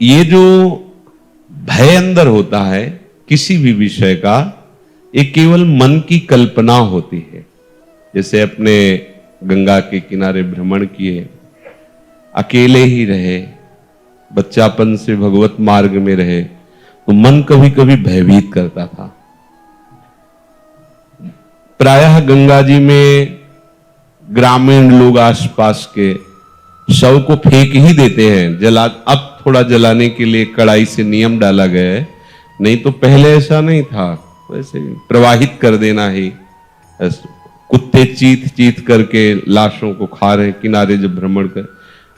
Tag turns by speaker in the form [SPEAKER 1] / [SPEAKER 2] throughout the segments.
[SPEAKER 1] ये जो भय अंदर होता है किसी भी विषय का, ये केवल मन की कल्पना होती है। जैसे अपने गंगा के किनारे भ्रमण किए, अकेले ही रहे, बच्चापन से भगवत मार्ग में रहे, तो मन कभी कभी भयभीत करता था। प्रायः गंगा जी में ग्रामीण लोग आसपास के शव को फेंक ही देते हैं, अब थोड़ा जलाने के लिए कड़ाई से नियम डाला गया है, नहीं तो पहले ऐसा नहीं था। वैसे प्रवाहित कर देना ही, कुत्ते चीत चीत करके लाशों को खा रहे हैं किनारे जब भ्रमण कर,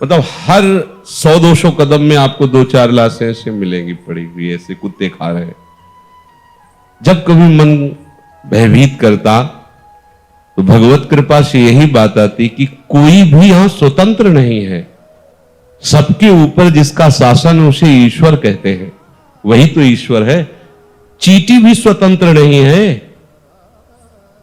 [SPEAKER 1] मतलब हर 100-200 कदम में आपको 2-4 लाशें ऐसे मिलेंगी पड़ी हुई, ऐसे कुत्ते खा रहे हैं। जब कभी मन भयभीत करता तो भगवत कृपा से यही बात आती कि कोई भी यहां स्वतंत्र नहीं है, सबके ऊपर जिसका शासन उसे ईश्वर कहते हैं, वही तो ईश्वर है। चींटी भी स्वतंत्र नहीं है,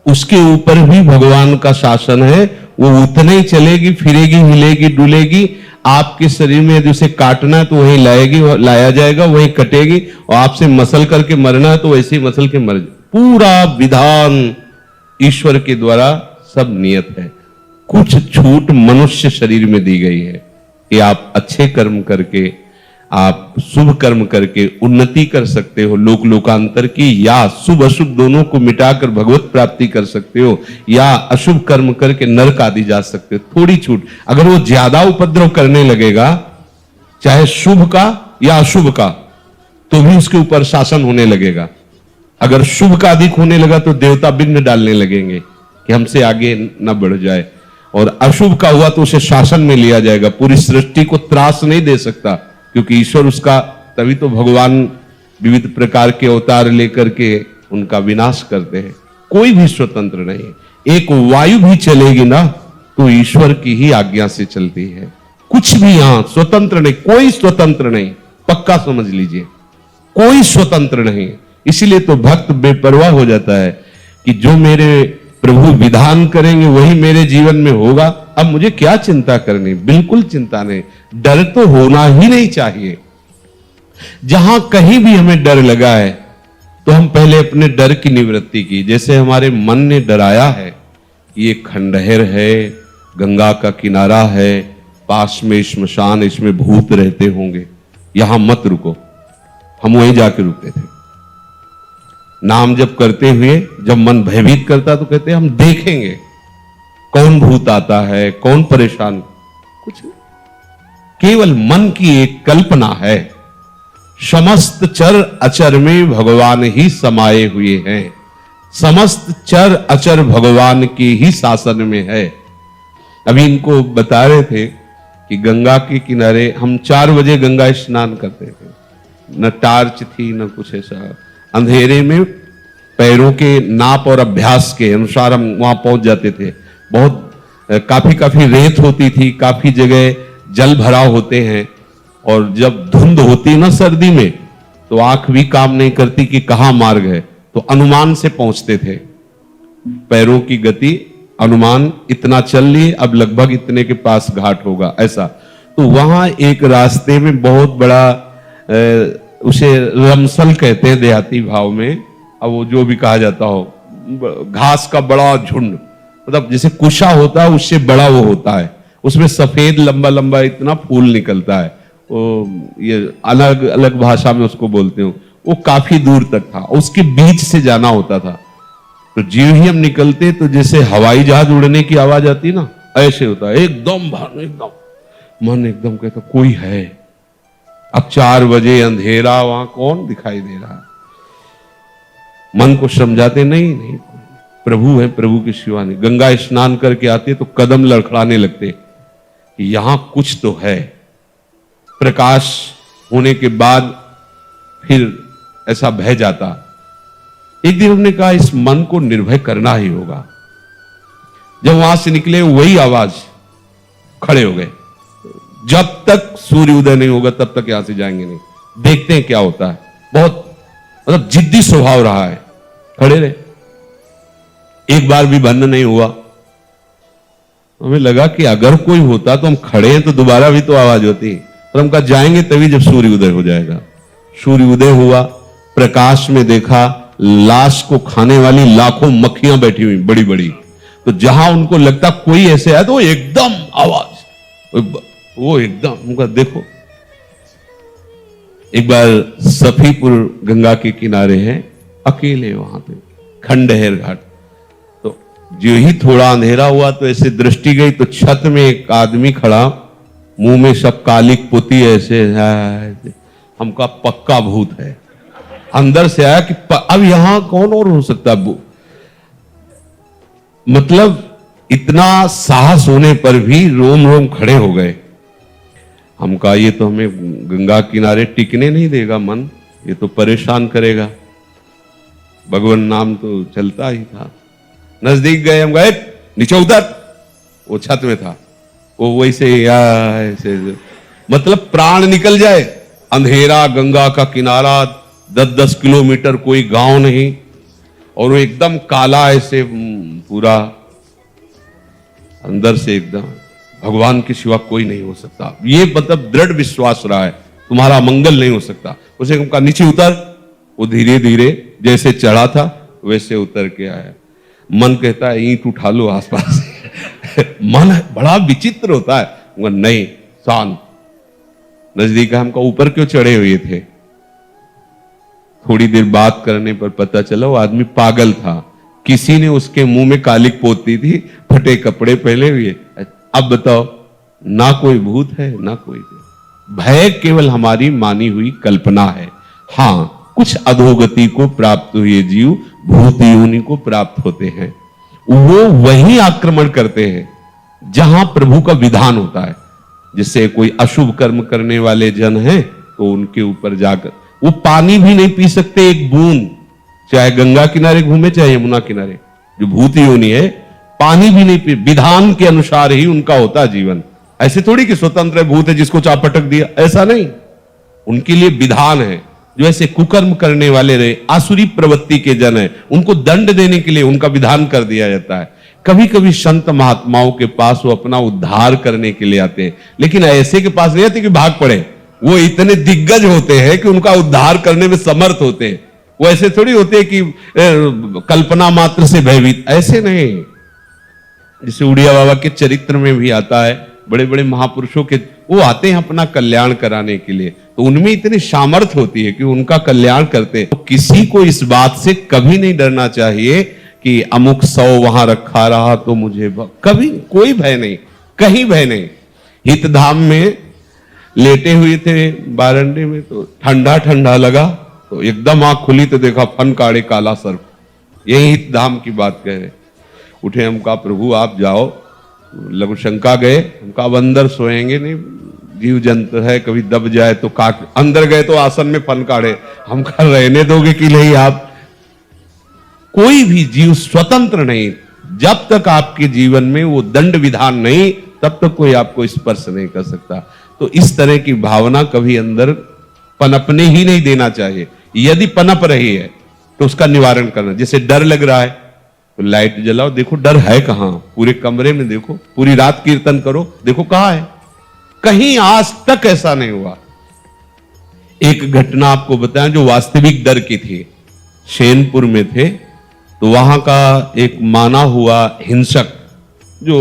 [SPEAKER 1] उसके ऊपर भी भगवान का शासन है, वो उतने ही चलेगी, फिरेगी, हिलेगी, डुलेगी। आपके शरीर में यदि उसे काटना है तो वहीं लाएगी, लाया जाएगा, वहीं कटेगी, और आपसे मसल करके मरना है तो वैसे ही मसल के मर जाए। पूरा विधान ईश्वर के द्वारा सब नियत है। कुछ छूट मनुष्य शरीर में दी गई है कि आप अच्छे कर्म करके, आप शुभ कर्म करके उन्नति कर सकते हो लोक लोकांतर की, या शुभ अशुभ दोनों को मिटाकर भगवत प्राप्ति कर सकते हो, या अशुभ कर्म करके नरक आदि जा सकते हो। थोड़ी छूट। अगर वो ज्यादा उपद्रव करने लगेगा, चाहे शुभ का या अशुभ का, तो भी उसके ऊपर शासन होने लगेगा। अगर शुभ का अधिक होने लगा तो देवता बिघ्न डालने लगेंगे कि हमसे आगे न बढ़ जाए, और अशुभ का हुआ तो उसे शासन में लिया जाएगा। पूरी सृष्टि को त्रास नहीं दे सकता, क्योंकि ईश्वर उसका, तभी तो भगवान विविध प्रकार के अवतार लेकर के उनका विनाश करते हैं। कोई भी स्वतंत्र नहीं। एक वायु भी चलेगी ना तो ईश्वर की ही आज्ञा से चलती है। कुछ भी यहां स्वतंत्र नहीं, कोई स्वतंत्र नहीं, पक्का समझ लीजिए, कोई स्वतंत्र नहीं। इसीलिए तो भक्त बेपरवाह हो जाता है कि जो मेरे प्रभु विधान करेंगे वही मेरे जीवन में होगा, अब मुझे क्या चिंता करनी। बिल्कुल चिंता नहीं, डर तो होना ही नहीं चाहिए। जहां कहीं भी हमें डर लगा है तो हम पहले अपने डर की निवृत्ति की। जैसे हमारे मन ने डराया है, ये खंडहर है, गंगा का किनारा है, पास में श्मशान, इसमें भूत रहते होंगे, यहां मत रुको। हम वहीं जाके रुके थे। नाम जप करते हुए जब मन भयभीत करता तो कहते हम देखेंगे कौन भूत आता है, कौन परेशान। कुछ नहीं, केवल मन की एक कल्पना है। समस्त चर अचर में भगवान ही समाये हुए हैं, समस्त चर अचर भगवान के ही शासन में है। अभी इनको बता रहे थे कि गंगा के किनारे हम 4 बजे गंगा स्नान करते थे, न टार्च थी न कुछ ऐसा, अंधेरे में पैरों के नाप और अभ्यास के अनुसार हम वहां पहुंच जाते थे। बहुत काफी रेत होती थी, काफी जगह जल भराव होते हैं, और जब धुंध होती ना सर्दी में तो आंख भी काम नहीं करती कि कहां मार्ग है, तो अनुमान से पहुंचते थे। पैरों की गति अनुमान, इतना चल लिए, अब लगभग इतने के पास घाट होगा, ऐसा। तो वहां एक रास्ते में बहुत बड़ा उसे रमसल कहते हैं देहाती भाव में, अब वो जो भी कहा जाता हो, घास का बड़ा झुंड, मतलब जैसे कुशा होता है उससे बड़ा वो होता है, उसमें सफेद लंबा लंबा इतना फूल निकलता है, वो ये अलग अलग भाषा में उसको बोलते हो। वो काफी दूर तक था, उसके बीच से जाना होता था। तो जीव ही हम निकलते तो जैसे हवाई जहाज उड़ने की आवाज आती ना, ऐसे होता है, एकदम भान, एकदम मन एकदम कहता कोई है। अब 4 बजे अंधेरा, वहां कौन दिखाई दे रहा है। मन को समझाते नहीं, प्रभु है, प्रभु की सिवा नहीं। गंगा स्नान करके आते तो कदम लड़खड़ाने लगते कि यहां कुछ तो है। प्रकाश होने के बाद फिर ऐसा भय जाता। एक दिन हमने कहा इस मन को निर्भय करना ही होगा। जब वहां से निकले वही आवाज, खड़े हो गए। जब तक सूर्य उदय नहीं होगा तब तक यहां से जाएंगे नहीं, देखते हैं क्या होता है। बहुत मतलब जिद्दी स्वभाव रहा है, खड़े रहे, एक बार भी बंद नहीं हुआ। हमें लगा कि अगर कोई होता तो हम खड़े हैं तो दोबारा भी तो आवाज होती, और हम कहा जाएंगे तभी जब सूर्य उदय हो जाएगा। सूर्य उदय हुआ, प्रकाश में देखा लाश को खाने वाली लाखों मक्खियां बैठी हुई बड़ी बड़ी। तो जहां उनको लगता कोई ऐसे है तो एकदम आवाज, वो एकदम उनका देखो। एक बार सफीपुर गंगा के किनारे है, अकेले वहां पे खंडहर घाट। तो जो ही थोड़ा अंधेरा हुआ तो ऐसे दृष्टि गई तो छत में एक आदमी खड़ा, मुंह में सब कालिक पोती ऐसे, हमका पक्का भूत है। अंदर से आया कि अब यहां कौन और हो सकता है। मतलब इतना साहस होने पर भी रोम रोम खड़े हो गए। हम कहा ये तो हमें गंगा किनारे टिकने नहीं देगा मन, ये तो परेशान करेगा। भगवान नाम तो चलता ही था। नजदीक गए, हम गए नीचे उतर, वो छत में था। वो वैसे या ऐसे मतलब प्राण निकल जाए। अंधेरा, गंगा का किनारा, 10-10 किलोमीटर, कोई गांव नहीं, और वो एकदम काला ऐसे पूरा अंदर से एकदम भगवान के सिवा कोई नहीं हो सकता। ये मतलब दृढ़ विश्वास रहा है तुम्हारा मंगल नहीं हो सकता। उसे कहा नीचे उतर, वो धीरे धीरे जैसे चढ़ा था वैसे उतर के आया। मन कहता है ईंट उठा लो आसपास मन बड़ा विचित्र होता है। नहीं, शांत। नजदीक हमको ऊपर क्यों चढ़े हुए थे। थोड़ी देर बात करने पर पता चला वो आदमी पागल था। किसी ने उसके मुंह में कालिक पोती थी, फटे कपड़े पहने हुए। अब बताओ, ना कोई भूत है ना कोई भय, केवल हमारी मानी हुई कल्पना है। हां, कुछ अधोगति को प्राप्त हुए जीव भूत योनि को प्राप्त होते हैं। वो वही आक्रमण करते हैं जहां प्रभु का विधान होता है। जिससे कोई अशुभ कर्म करने वाले जन हैं तो उनके ऊपर जाकर वो पानी भी नहीं पी सकते एक बूंद, चाहे गंगा किनारे घूमे चाहे यमुना किनारे। जो भूत योनि है पानी भी नहीं पी, विधान के अनुसार ही उनका होता है जीवन। ऐसे थोड़ी कि स्वतंत्र भूत है जिसको चाप पटक दिया, ऐसा नहीं। उनके लिए विधान है। जो ऐसे कुकर्म करने वाले रहे, आसुरी प्रवृत्ति के जन है, उनको दंड देने के लिए उनका विधान कर दिया जाता है। कभी कभी संत महात्माओं के पास वो अपना उद्धार करने के लिए आते हैं, लेकिन ऐसे के पास नहीं आते कि भाग पड़े। वो इतने दिग्गज होते हैं कि उनका उद्धार करने में समर्थ होते हैं। वो ऐसे थोड़ी होते हैं कि कल्पना मात्र से भयभीत, ऐसे नहीं। जैसे उड़िया बाबा के चरित्र में भी आता है, बड़े बड़े महापुरुषों के वो आते हैं अपना कल्याण कराने के लिए, तो उनमें इतनी सामर्थ्य होती है कि उनका कल्याण करते हैं। तो किसी को इस बात से कभी नहीं डरना चाहिए कि अमुक 100 वहां रखा रहा तो मुझे कभी कोई भय नहीं, कहीं भय नहीं। हितधाम में लेटे हुए थे बारंडे में, तो ठंडा ठंडा लगा, तो एकदम आंख खुली तो देखा फन काड़े काला सर्प। यही हितधाम की बात कह रहे। उठे, हम कहा प्रभु आप जाओ। लघु शंका गए, हम कहा अब अंदर सोएंगे नहीं, जीव जंतु है कभी दब जाए तो काट। अंदर गए तो आसन में फन काढ़े, हम कहा रहने दोगे कि नहीं आप। कोई भी जीव स्वतंत्र नहीं, जब तक आपके जीवन में वो दंड विधान नहीं तब तक कोई आपको स्पर्श नहीं कर सकता। तो इस तरह की भावना कभी अंदर पनपने ही नहीं देना चाहिए। यदि पनप रही है तो उसका निवारण करना। जैसे डर लग रहा है तो लाइट जलाओ, देखो डर है कहां, पूरे कमरे में देखो, पूरी रात कीर्तन करो, देखो कहां है। कहीं आज तक ऐसा नहीं हुआ। एक घटना आपको बताएं जो वास्तविक डर की थी। शेनपुर में थे, तो वहां का एक माना हुआ हिंसक जो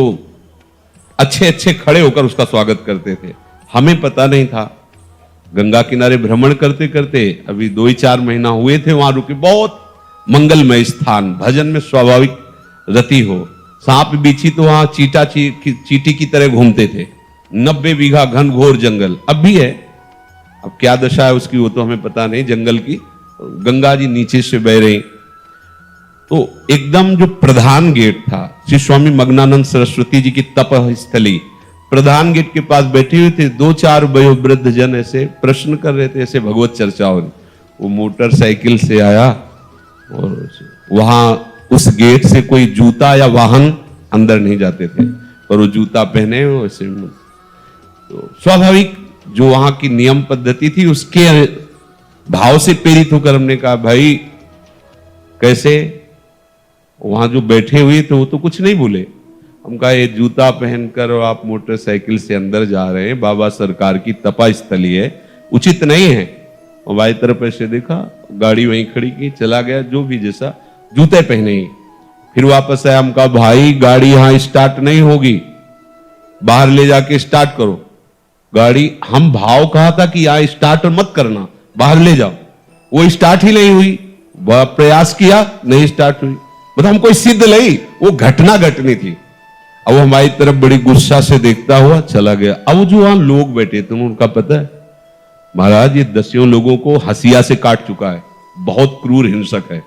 [SPEAKER 1] अच्छे अच्छे खड़े होकर उसका स्वागत करते थे। हमें पता नहीं था। गंगा किनारे भ्रमण करते करते अभी 2-4 महीना हुए थे वहां रुके। बहुत मंगलमय स्थान, भजन में स्वाभाविक रति हो। सांप बिच्छी तो वहां चीटी की तरह घूमते थे। 90 बीघा घन घोर जंगल अब भी है। अब क्या दशा है उसकी वो तो हमें पता नहीं जंगल की। गंगा जी नीचे से बह रही, तो एकदम जो प्रधान गेट था, श्री स्वामी मग्नानंद सरस्वती जी की तप स्थली, प्रधान गेट के पास बैठे हुए थे 2-4 वयोवृद्ध जन ऐसे प्रश्न कर रहे थे, ऐसे भगवत चर्चा हो रही। वो मोटरसाइकिल से आया और वहां उस गेट से कोई जूता या वाहन अंदर नहीं जाते थे, और वो जूता पहने वैसे। तो स्वाभाविक जो वहां की नियम पद्धति थी उसके भाव से प्रेरित होकर हमने कहा भाई कैसे। वहां जो बैठे हुए थे वो तो कुछ नहीं बोले। हम कहा ये जूता पहनकर और आप मोटरसाइकिल से अंदर जा रहे हैं, बाबा सरकार की तपा स्थली है, उचित नहीं है। और बाई तरफ ऐसे देखा, गाड़ी वहीं खड़ी की, चला गया, जो भी जैसा, जूते पहने ही। फिर वापस आया, हम कहा भाई गाड़ी यहां स्टार्ट नहीं होगी, बाहर ले जाके स्टार्ट करो गाड़ी। हम भाव कहा था कि यहां स्टार्ट मत करना, बाहर ले जाओ, वो स्टार्ट ही नहीं हुई। प्रयास किया, नहीं स्टार्ट हुई। मतलब हम कोई सिद्ध नहीं, वो घटना घटनी थी। अब वो हमारी तरफ बड़ी गुस्सा से देखता हुआ चला गया। अब जो वहां लोग बैठे थे उनका पता है, महाराज ये 10 लोगों को हंसिया से काट चुका है, बहुत क्रूर हिंसक है।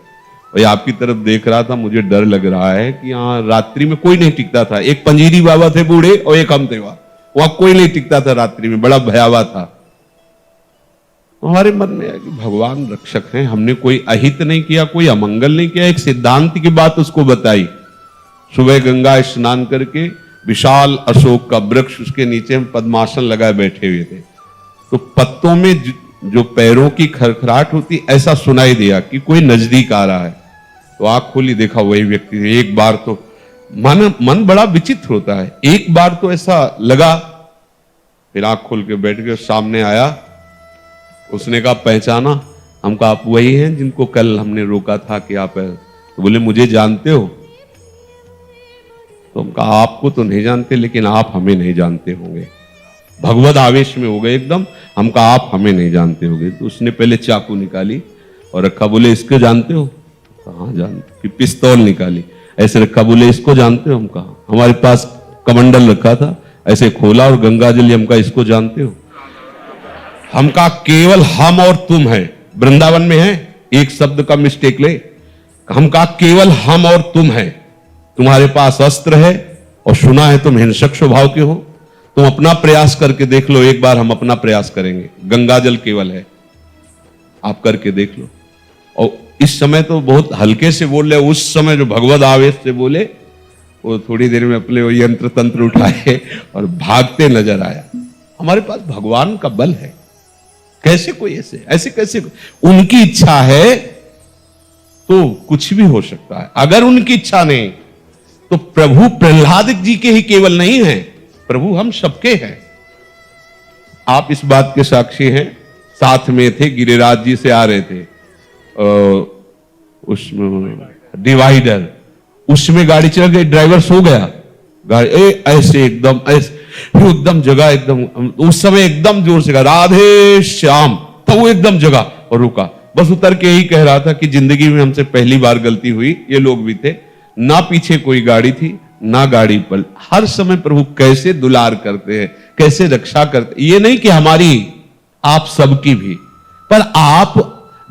[SPEAKER 1] और आपकी तरफ देख रहा था, मुझे डर लग रहा है कि यहाँ रात्रि में कोई नहीं टिकता था। एक पंजीरी बाबा थे बूढ़े और एक हम थे, वहां कोई नहीं टिकता था रात्रि में, बड़ा भयावह था। हमारे मन में है कि भगवान रक्षक हैं, हमने कोई अहित नहीं किया, कोई अमंगल नहीं किया, एक सिद्धांत की बात उसको बताई। सुबह गंगा स्नान करके विशाल अशोक का वृक्ष, उसके नीचे हम पद्मासन लगाए बैठे हुए थे, तो पत्तों में जो पैरों की खरखराहट होती ऐसा सुनाई दिया कि कोई नजदीक आ रहा है। तो आंख खोली, देखा वही व्यक्ति। एक बार तो मन बड़ा विचित्र होता है, एक बार तो ऐसा लगा, फिर आंख खोल के बैठ गए। सामने आया, उसने कहा पहचाना? हम कहा आप वही हैं जिनको कल हमने रोका था कि आप है। तो बोले मुझे जानते हो? तो हम कहा आपको तो नहीं जानते, लेकिन आप हमें नहीं जानते होंगे। भगवत आवेश में हो गए एकदम। हम कहा आप हमें नहीं जानते होंगे। तो उसने पहले चाकू निकाली और रखा, बोले इसको जानते हो? कहाँ जानते? फिर पिस्तौल निकाली, ऐसे रखा, बोले इसको जानते हो? हम कहा हमारे पास कमंडल रखा था, ऐसे खोला और गंगा जल, हम कहा इसको जानते हो? हम कहा केवल हम और तुम है, वृंदावन में है, एक शब्द का मिस्टेक ले। हम कहा केवल हम और तुम है, तुम्हारे पास अस्त्र है और सुना है तुम हिंसक स्वभाव के हो, तुम अपना प्रयास करके देख लो। एक बार हम अपना प्रयास करेंगे, गंगा जल केवल है, आप करके देख लो। और इस समय तो बहुत हल्के से बोल रहे, उस समय जो भगवत आवेश से बोले, वो थोड़ी देर में अपने वो यंत्र तंत्र उठाए और भागते नजर आया। हमारे पास भगवान का बल है, कैसे कोई ऐसे कैसे, उनकी इच्छा है तो कुछ भी हो सकता है। अगर उनकी इच्छा नहीं तो प्रभु प्रहलाद जी के ही केवल नहीं है, प्रभु हम सबके हैं। आप इस बात के साक्षी हैं, साथ में थे, गिरिराज जी से आ रहे थे, उसमें डिवाइडर, उसमें गाड़ी चल गई, ड्राइवर सो गया, गाड़ी ऐसे एकदम जगह, एकदम उस समय एकदम जोर से कहा राधे श्याम, तो वो एकदम जगह और रुका। बस उतर के ही कह रहा था कि जिंदगी में हमसे पहली बार गलती हुई। ये लोग भी थे, ना पीछे कोई गाड़ी थी ना गाड़ी पर। हर समय प्रभु कैसे दुलार करते हैं, कैसे रक्षा करते। ये नहीं कि हमारी, आप सबकी भी, पर आप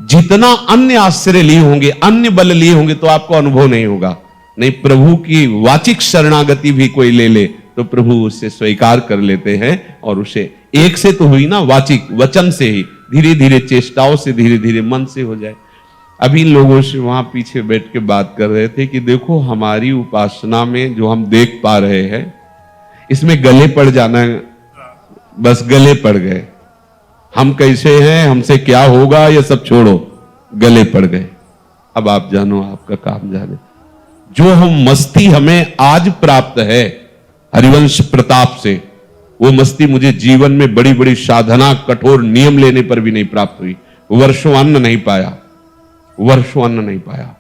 [SPEAKER 1] जितना अन्य आश्रय लिए होंगे, अन्य बल लिए होंगे, तो आपको अनुभव नहीं होगा। नहीं, प्रभु की वाचिक शरणागति भी कोई ले ले तो प्रभु उससे स्वीकार कर लेते हैं। और उसे एक से तो हुई ना, वाचिक वचन से ही, धीरे धीरे चेष्टाओं से, धीरे धीरे मन से हो जाए। अभी लोगों से वहां पीछे बैठ के बात कर रहे थे कि देखो हमारी उपासना में जो हम देख पा रहे हैं, इसमें गले पड़ जाना, बस गले पड़ गए। हम कैसे हैं, हमसे क्या होगा, ये सब छोड़ो, गले पड़ गए। अब आप जानो, आपका काम जाने। जो हम मस्ती हमें आज प्राप्त है हरिवंश प्रताप से, वो मस्ती मुझे जीवन में बड़ी बड़ी साधना, कठोर नियम लेने पर भी नहीं प्राप्त हुई। वर्षों अन्न नहीं पाया, वर्षों अन्न नहीं पाया।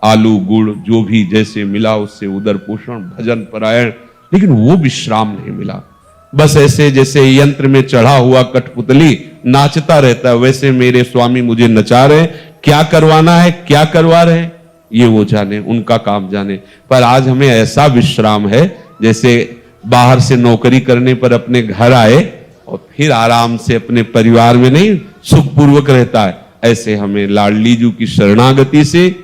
[SPEAKER 1] आलू गुड़ जो भी जैसे मिला उससे उदर पोषण, भजन परायण, लेकिन वो विश्राम नहीं मिला। बस ऐसे जैसे यंत्र में चढ़ा हुआ कठपुतली नाचता रहता है, वैसे मेरे स्वामी मुझे नचा रहे। क्या करवाना है, क्या करवा रहे, ये वो जाने, उनका काम जाने। पर आज हमें ऐसा विश्राम है जैसे बाहर से नौकरी करने पर अपने घर आए और फिर आराम से अपने परिवार में नहीं सुखपूर्वक रहता है, ऐसे हमें लाडली जी की शरणागति से,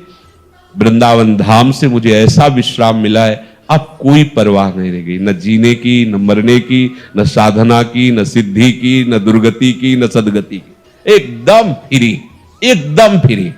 [SPEAKER 1] वृंदावन धाम से मुझे ऐसा विश्राम मिला है। अब कोई परवाह नहीं रह गई, न जीने की, न मरने की, न साधना की, न सिद्धि की, न दुर्गति की, न सदगति की। एकदम फ्री, एकदम फ्री।